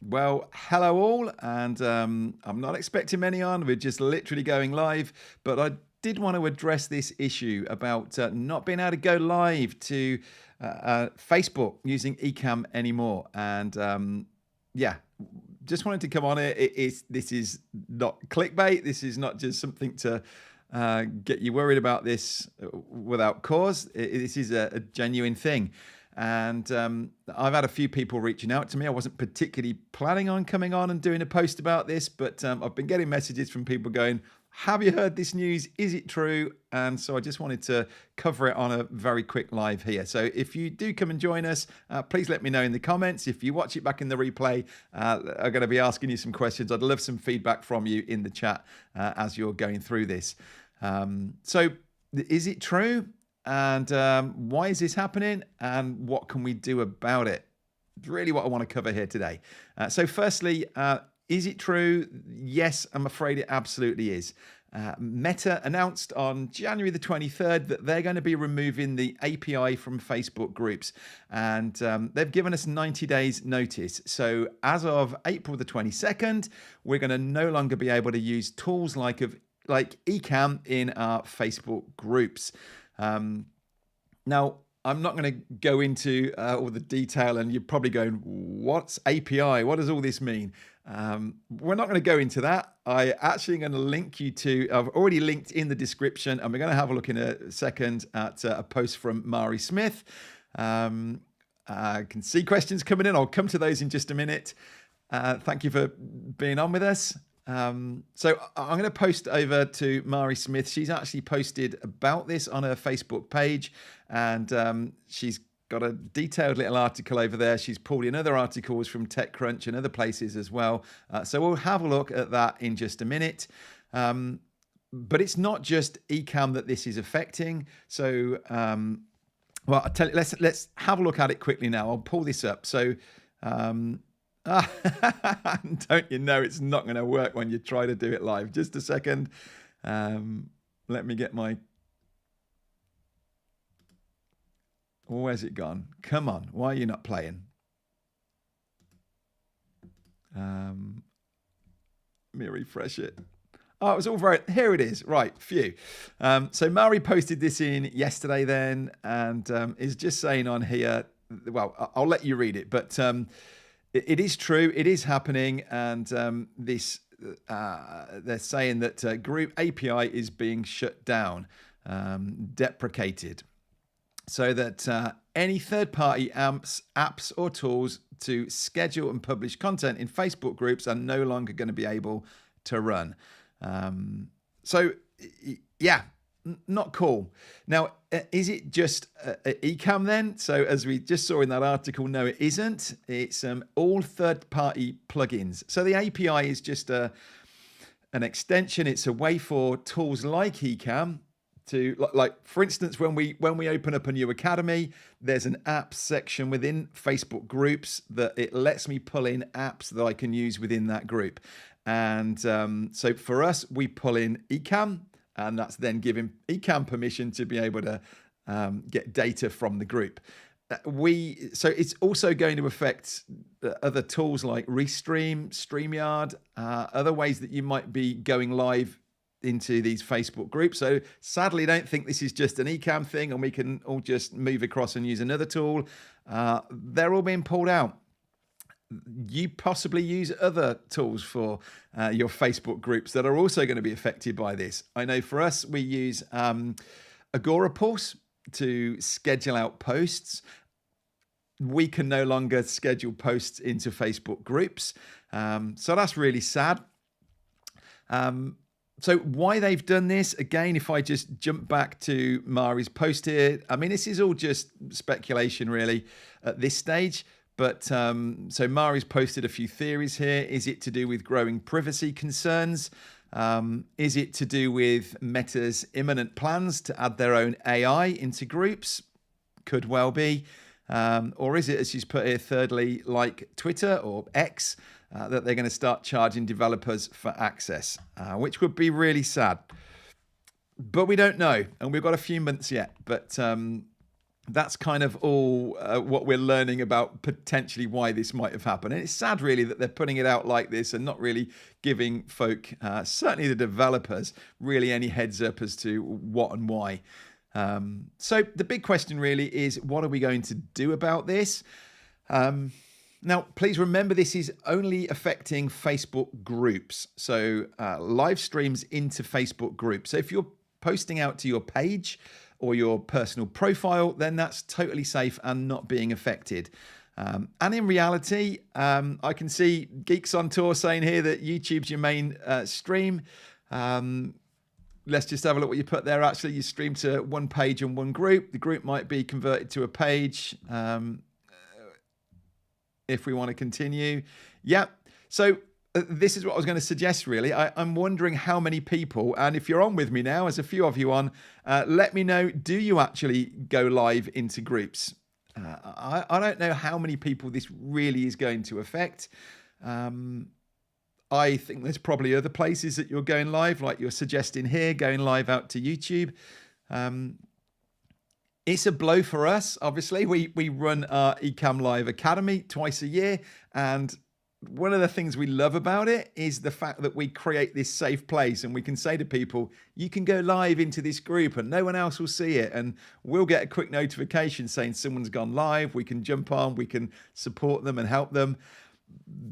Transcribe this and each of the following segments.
Well, hello all, and I'm not expecting many on. We're just literally going live, but I did want to address this issue about not being able to go live to Facebook using Ecamm anymore. And yeah, just wanted to come on it. This is not clickbait. This is not just something to get you worried about this without cause. This is a genuine thing. And I've had a few people reaching out to me. I wasn't particularly planning on coming on and doing a post about this, but I've been getting messages from people going, have you heard this news? Is it true? And so I just wanted to cover it on a very quick live here. So if you do come and join us, please let me know in the comments. If you watch it back in the replay, I'm going to be asking you some questions. I'd love some feedback from you in the chat as you're going through this. So is it true? And why is this happening? And what can we do about it? It's really what I want to cover here today. So firstly, is it true? Yes, I'm afraid it absolutely is. Meta announced on January the 23rd that they're going to be removing the API from Facebook groups. And they've given us 90 days notice. So as of April the 22nd, we're going to no longer be able to use tools like Ecamm in our Facebook groups. Now, I'm not going to go into all the detail, and you're probably going, what's API? What does all this mean? We're not going to go into that. I actually am going to link you to, I've already linked in the description, and we're going to have a look in a second at a post from Mari Smith. I can see questions coming in. I'll come to those in just a minute. Thank you for being on with us. So I'm going to post over to Mari Smith. She's actually posted about this on her Facebook page, and she's got a detailed little article over there. She's pulled in other articles from TechCrunch and other places as well. So we'll have a look at that in just a minute. But it's not just Ecamm that this is affecting. So, well, I'll tell you, let's have a look at it quickly now. I'll pull this up. So, don't you know it's not going to work when you try to do it live? Just a second. Let me get my... Where's it gone? Come on. Why are you not playing? Let me refresh it. Oh, it was all very... Here it is. Right. Phew. So Mari posted this in yesterday then, and is just saying on here... Well, I'll let you read it, but... It is true. It is happening, and they're saying that group API is being shut down, deprecated, so that any third-party apps or tools to schedule and publish content in Facebook groups are no longer going to be able to run. So, yeah. Not cool. Now, is it just Ecamm then? So as we just saw in that article, no, it isn't. It's all third-party plugins. So the API is just an extension. It's a way for tools like Ecamm to, like for instance, when we open up a new academy, there's an apps section within Facebook groups that it lets me pull in apps that I can use within that group. And so for us, we pull in Ecamm. And that's then giving Ecamm permission to be able to get data from the group. So it's also going to affect other tools like Restream, StreamYard, other ways that you might be going live into these Facebook groups. So sadly, don't think this is just an Ecamm thing and we can all just move across and use another tool. They're all being pulled out. You possibly use other tools for your Facebook groups that are also going to be affected by this. I know for us, we use Agorapulse to schedule out posts. We can no longer schedule posts into Facebook groups. So that's really sad. So why they've done this, again, if I just jump back to Mari's post here, I mean, this is all just speculation really at this stage. But so Mari's posted a few theories here. Is it to do with growing privacy concerns? Is it to do with Meta's imminent plans to add their own AI into groups? Could well be. Or is it, as she's put here, thirdly, like Twitter or X, that they're going to start charging developers for access, which would be really sad. But we don't know, and we've got a few months yet. But that's kind of all what we're learning about potentially why this might have happened. And it's sad, really, that they're putting it out like this and not really giving folk, certainly the developers, really any heads up as to what and why. So the big question really is, what are we going to do about this? Now, please remember, this is only affecting Facebook groups. So live streams into Facebook groups. So if you're posting out to your page or your personal profile, then that's totally safe and not being affected. And in reality, I can see Geeks on Tour saying here that YouTube's your main stream. Let's just have a look what you put there. Actually, you stream to one page and one group. The group might be converted to a page if we want to continue. Yeah, so this is what I was going to suggest, really. I'm wondering how many people, and if you're on with me now, as a few of you on, let me know, do you actually go live into groups? I don't know how many people this really is going to affect. I think there's probably other places that you're going live, like you're suggesting here, going live out to YouTube. It's a blow for us, obviously. We run our Ecamm Live Academy twice a year, and one of the things we love about it is the fact that we create this safe place, and we can say to people, you can go live into this group and no one else will see it, and we'll get a quick notification saying someone's gone live. We can jump on, we can support them and help them.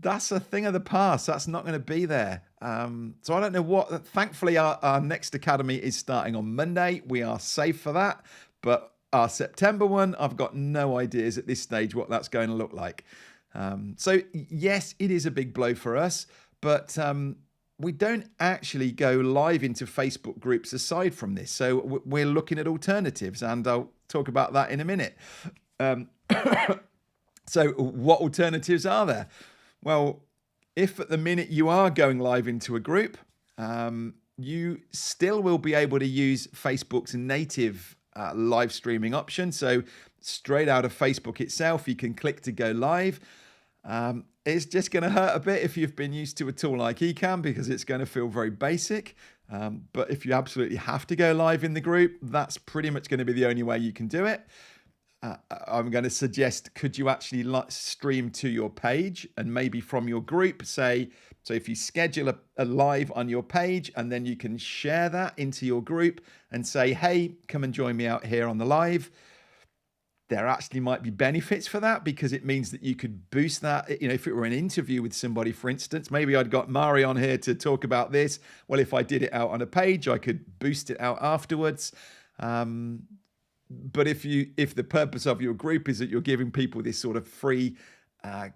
That's a thing of the past. That's not going to be there. So I don't know what. Thankfully, our next academy is starting on Monday. We are safe for that, but our September one, I've got no ideas at this stage what that's going to look like. So yes, it is a big blow for us, but we don't actually go live into Facebook groups aside from this. So we're looking at alternatives, and I'll talk about that in a minute. So what alternatives are there? Well, if at the minute you are going live into a group, you still will be able to use Facebook's native live streaming option. So straight out of Facebook itself, you can click to go live. It's just going to hurt a bit if you've been used to a tool like Ecamm, because it's going to feel very basic. But if you absolutely have to go live in the group, that's pretty much going to be the only way you can do it. I'm going to suggest, could you actually stream to your page and maybe from your group, say, so if you schedule a live on your page and then you can share that into your group and say, hey, come and join me out here on the live. There actually might be benefits for that, because it means that you could boost that. You know, if it were an interview with somebody, for instance, maybe I'd got Mari on here to talk about this. Well, if I did it out on a page, I could boost it out afterwards. But if the purpose of your group is that you're giving people this sort of free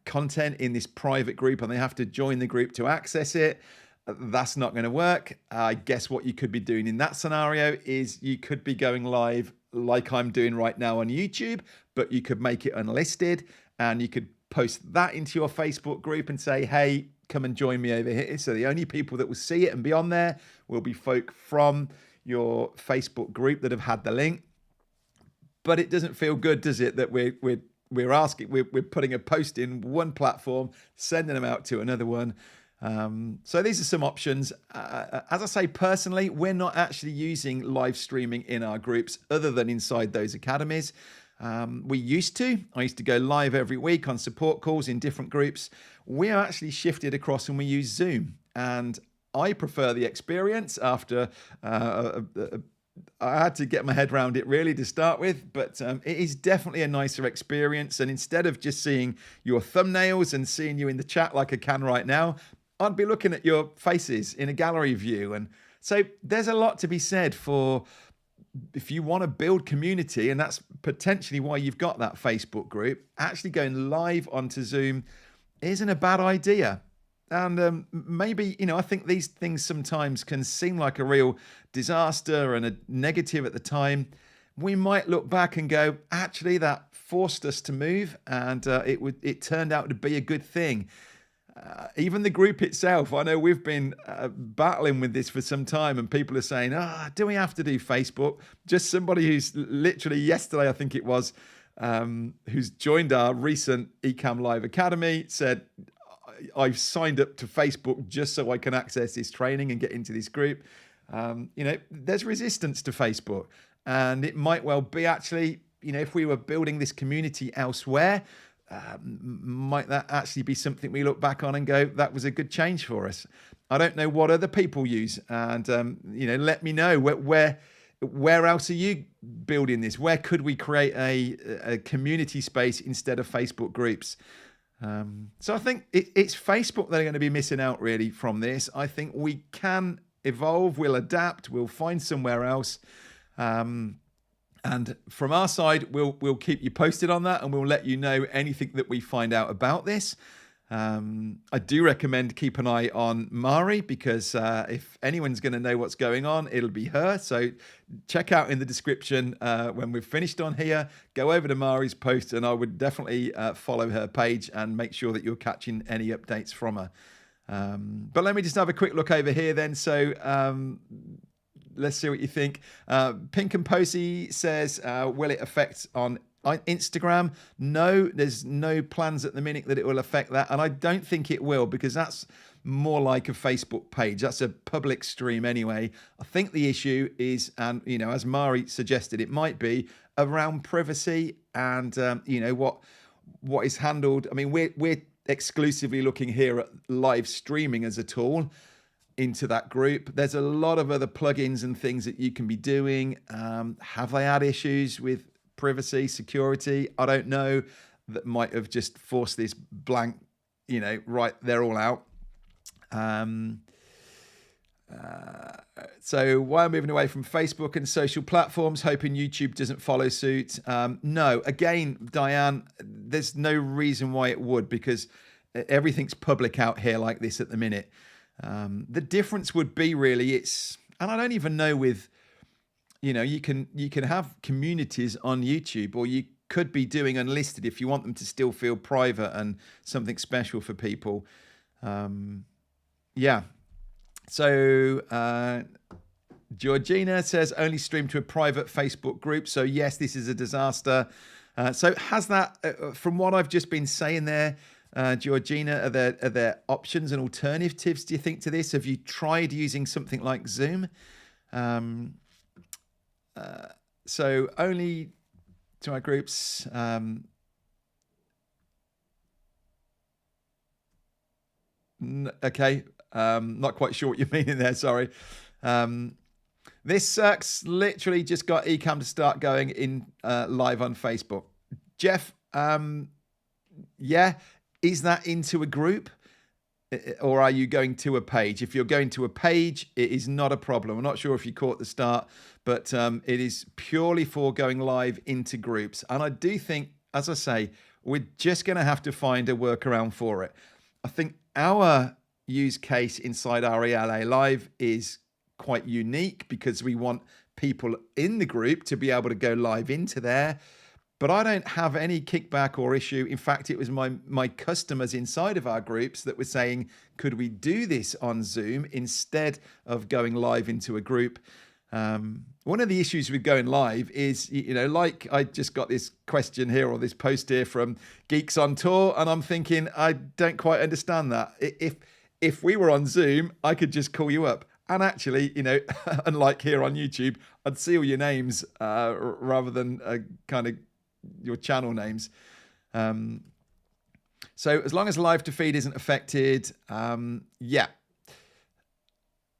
content in this private group and they have to join the group to access it, that's not going to work. I guess what you could be doing in that scenario is you could be going live like I'm doing right now on YouTube, but you could make it unlisted and you could post that into your Facebook group and say, hey, come and join me over here. So the only people that will see it and be on there will be folk from your Facebook group that have had the link. But it doesn't feel good, does it, that we're putting a post in one platform, sending them out to another one. So these are some options. As I say, personally, we're not actually using live streaming in our groups other than inside those academies. We used to. I used to go live every week on support calls in different groups. We are actually shifted across and we use Zoom. And I prefer the experience after I had to get my head around it really to start with, but it is definitely a nicer experience. And instead of just seeing your thumbnails and seeing you in the chat like I can right now, I'd be looking at your faces in a gallery view. And so there's a lot to be said for if you want to build community, and that's potentially why you've got that Facebook group, actually going live onto Zoom isn't a bad idea. And maybe, I think these things sometimes can seem like a real disaster and a negative at the time. We might look back and go, actually, that forced us to move, and it turned out to be a good thing. Even the group itself, I know we've been battling with this for some time, and people are saying, do we have to do Facebook? Just somebody who's literally yesterday, I think it was, who's joined our recent Ecamm Live Academy, said, I've signed up to Facebook just so I can access this training and get into this group. There's resistance to Facebook, and it might well be actually, if we were building this community elsewhere, might that actually be something we look back on and go, that was a good change for us? I don't know what other people use, and let me know where else are you building this? Where could we create a community space instead of Facebook groups? So I think it's Facebook that are going to be missing out really from this. I think we can evolve, we'll adapt, we'll find somewhere else. And from our side, we'll keep you posted on that, and we'll let you know anything that we find out about this. I do recommend keep an eye on Mari, because if anyone's going to know what's going on, it'll be her. So check out in the description when we've finished on here, go over to Mari's post, and I would definitely follow her page and make sure that you're catching any updates from her. But let me just have a quick look over here then. So let's see what you think. Pink and Posey says, will it affect on Instagram? No, there's no plans at the minute that it will affect that. And I don't think it will, because that's more like a Facebook page. That's a public stream anyway. I think the issue is, and as Mari suggested, it might be around privacy and, what is handled. I mean, we're exclusively looking here at live streaming as a tool into that group. There's a lot of other plugins and things that you can be doing. Have they had issues with privacy, security? I don't know. That might have just forced this blank, right, they're all out. So why I'm moving away from Facebook and social platforms, hoping YouTube doesn't follow suit. No, again, Diane, there's no reason why it would, because everything's public out here like this at the minute. The difference would be really, and I don't even know with, you can have communities on YouTube, or you could be doing unlisted if you want them to still feel private and something special for people. Yeah. So Georgina says only stream to a private Facebook group. So yes, this is a disaster. So has that, from what I've just been saying there, Georgina, are there options and alternatives, do you think, to this? Have you tried using something like Zoom? So only to our groups. Okay, not quite sure what you mean in there, sorry. This sucks. Literally just got Ecamm to start going in live on Facebook. Jeff, yeah, is that into a group, or are you going to a page? If you're going to a page, it is not a problem. I'm not sure if you caught the start, but it is purely for going live into groups. And I do think, as I say, we're just going to have to find a workaround for it. I think our use case inside our ELA Live is quite unique, because we want people in the group to be able to go live into there. But I don't have any kickback or issue. In fact, it was my customers inside of our groups that were saying, could we do this on Zoom instead of going live into a group? One of the issues with going live is, like I just got this question here, or this post here from Geeks on Tour, and I'm thinking, I don't quite understand that. If we were on Zoom, I could just call you up. And actually, unlike here on YouTube, I'd see all your names rather than kind of your channel names. So as long as live to feed isn't affected, yeah.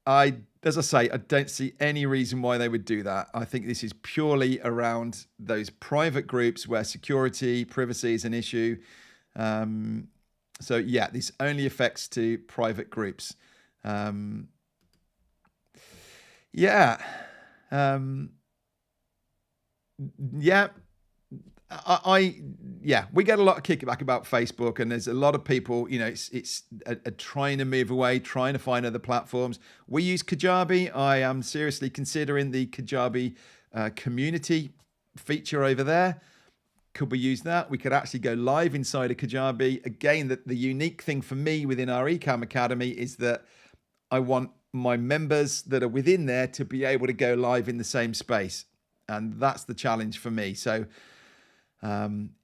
As I say, I don't see any reason why they would do that. I think this is purely around those private groups where security, privacy is an issue. So yeah, this only affects to private groups. Yeah. Yeah. Yeah, we get a lot of kickback about Facebook, and there's a lot of people, it's trying to move away, trying to find other platforms. We use Kajabi. I am seriously considering the Kajabi community feature over there. Could we use that? We could actually go live inside of Kajabi. Again, the unique thing for me within our Ecamm Academy is that I want my members that are within there to be able to go live in the same space. And that's the challenge for me. So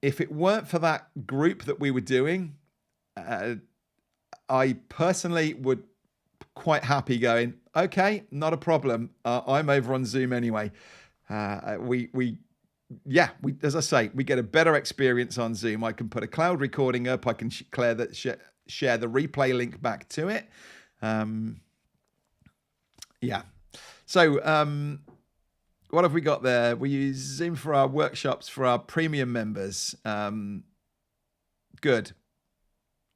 if it weren't for that group that we were doing, I personally would quite happy going, okay, not a problem. I'm over on Zoom anyway. We yeah, as I say, we get a better experience on Zoom. I can put a cloud recording up. I can share the replay link back to it. Yeah. So what have we got there? We use Zoom for our workshops for our premium members. Good.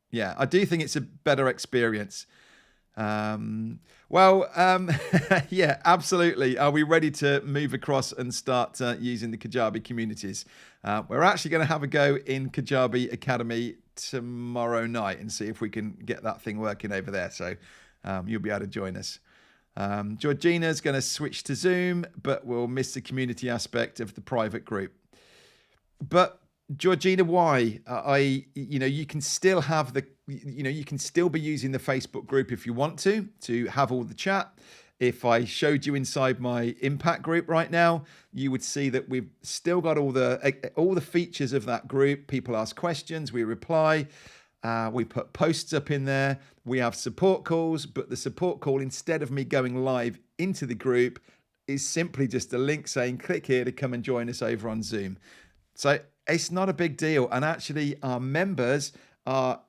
Yeah, I do think it's a better experience. Yeah, absolutely. Are we ready to move across and start using the Kajabi communities? We're actually going to have a go in Kajabi Academy tomorrow night and see if we can get that thing working over there. So you'll be able to join us. Georgina's going to switch to Zoom, but we'll miss the community aspect of the private group. But Georgina, why? You can still have you can still be using the Facebook group if you want to have all the chat. If I showed you inside my impact group right now, you would see that we've still got all the features of that group. People ask questions, we reply. We put posts up in there. We have support calls, but the support call, instead of me going live into the group, is simply just a link saying, click here to come and join us over on Zoom. So it's not a big deal. And actually our members are,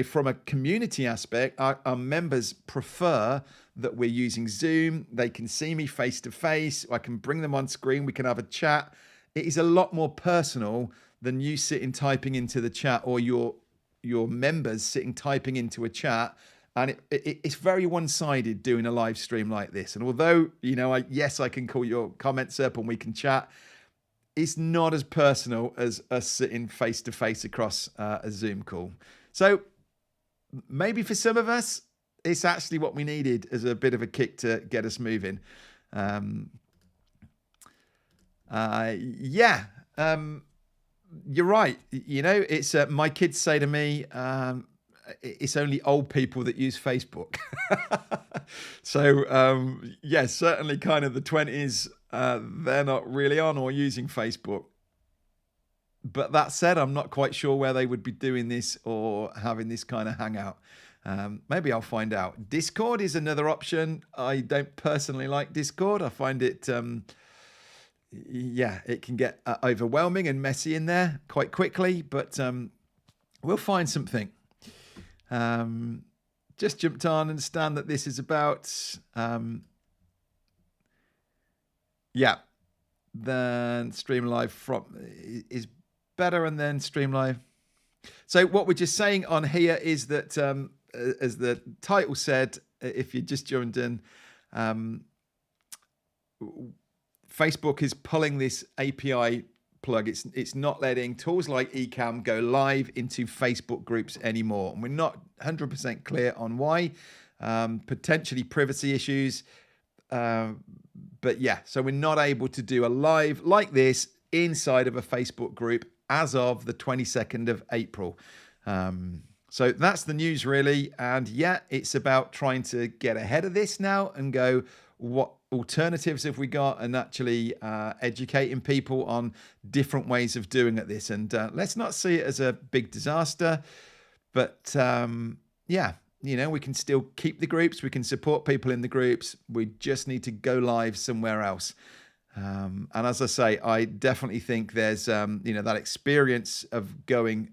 from a community aspect, our members prefer that we're using Zoom. They can see me face to face. I can bring them on screen. We can have a chat. It is a lot more personal than you sitting typing into the chat, or your members sitting typing into a chat. And it's very one-sided doing a live stream like this. And although, yes, I can call your comments up and we can chat, it's not as personal as us sitting face-to-face across a Zoom call. So maybe for some of us, it's actually what we needed as a bit of a kick to get us moving. You're right. It's my kids say to me, it's only old people that use Facebook. So, certainly kind of the 20s, they're not really on or using Facebook. But that said, I'm not quite sure where they would be doing this or having this kind of hangout. Maybe I'll find out. Discord is another option. I don't personally like Discord. I find it... it can get overwhelming and messy in there quite quickly, but we'll find something. Just jumped on, understand that this is about, then Stream Live is better, and then Stream Live. So what we're just saying on here is that, as the title said, if you just joined in, Facebook is pulling this API plug. It's not letting tools like Ecamm go live into Facebook groups anymore. And we're not 100% clear on why. Potentially privacy issues. But yeah, so we're not able to do a live like this inside of a Facebook group as of the 22nd of April. So that's the news really. And yeah, it's about trying to get ahead of this now and go, what alternatives have we got, and actually educating people on different ways of doing at this. And let's not see it as a big disaster, but we can still keep the groups, we can support people in the groups, we just need to go live somewhere else. And as I say, I definitely think there's that experience of doing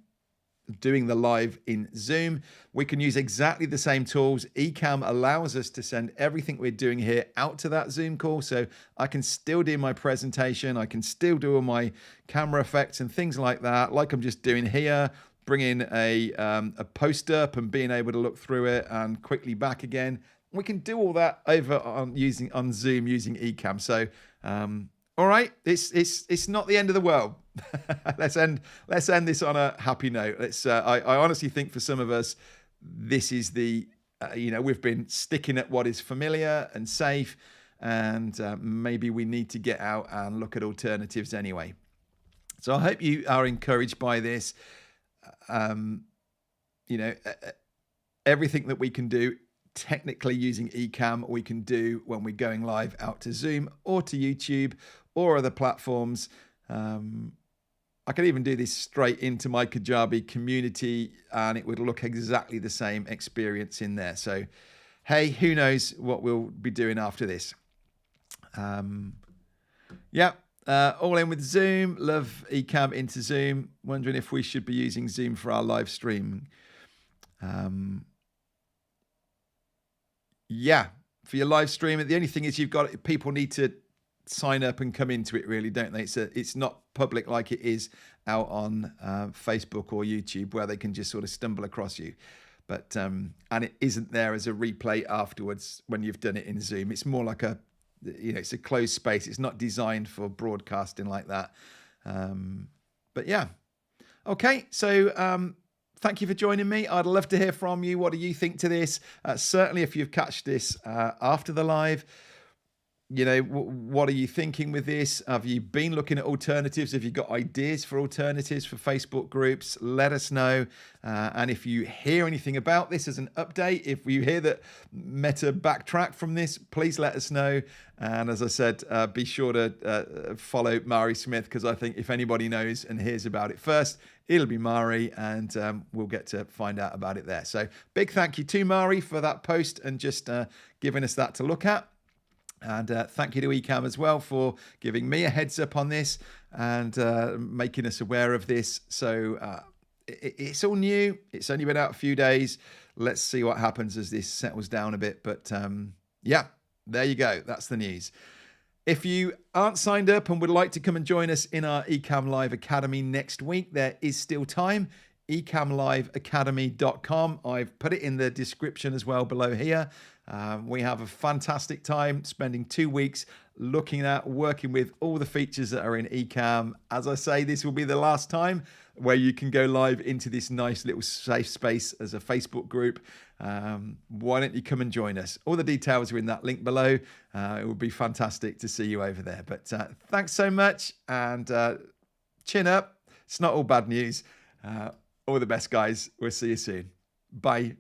the live in Zoom. We can use exactly the same tools. Ecamm allows us to send everything we're doing here out to that Zoom call. So I can still do my presentation. I can still do all my camera effects and things like that, like I'm just doing here, bringing a post up and being able to look through it and quickly back again. We can do all that over on Zoom using Ecamm. So, all right, it's not the end of the world. Let's end this on a happy note. I honestly think for some of us, this is we've been sticking at what is familiar and safe, and maybe we need to get out and look at alternatives anyway. So I hope you are encouraged by this. Everything that we can do technically using Ecamm, we can do when we're going live out to Zoom or to YouTube or other platforms. I could even do this straight into my Kajabi community and it would look exactly the same experience in there. So, hey, who knows what we'll be doing after this. All in with Zoom. Love Ecamm into Zoom. Wondering if we should be using Zoom for our live stream. Yeah, for your live stream. The only thing is people need to sign up and come into it, really, don't they? It's not public like it is out on Facebook or YouTube, where they can just sort of stumble across you. But and it isn't there as a replay afterwards when you've done it in Zoom. It's more like it's a closed space. It's not designed for broadcasting like that. But yeah, okay. So thank you for joining me. I'd love to hear from you. What do you think to this? Certainly, if you've catched this after the live, what are you thinking with this? Have you been looking at alternatives? Have you got ideas for alternatives for Facebook groups? Let us know. And if you hear anything about this as an update, if you hear that Meta backtrack from this, please let us know. And as I said, be sure to follow Mari Smith, because I think if anybody knows and hears about it first, it'll be Mari, and we'll get to find out about it there. So big thank you to Mari for that post and just giving us that to look at. And thank you to Ecamm as well for giving me a heads up on this and making us aware of this. So it's all new. It's only been out a few days. Let's see what happens as this settles down a bit. But yeah, there you go. That's the news. If you aren't signed up and would like to come and join us in our Ecamm Live Academy next week, there is still time. ecammliveacademy.com. I've put it in the description as well below here. We have a fantastic time spending 2 weeks working with all the features that are in Ecamm. As I say, this will be the last time where you can go live into this nice little safe space as a Facebook group. Why don't you come and join us? All the details are in that link below. It would be fantastic to see you over there. But thanks so much, and chin up. It's not all bad news. All the best, guys. We'll see you soon. Bye.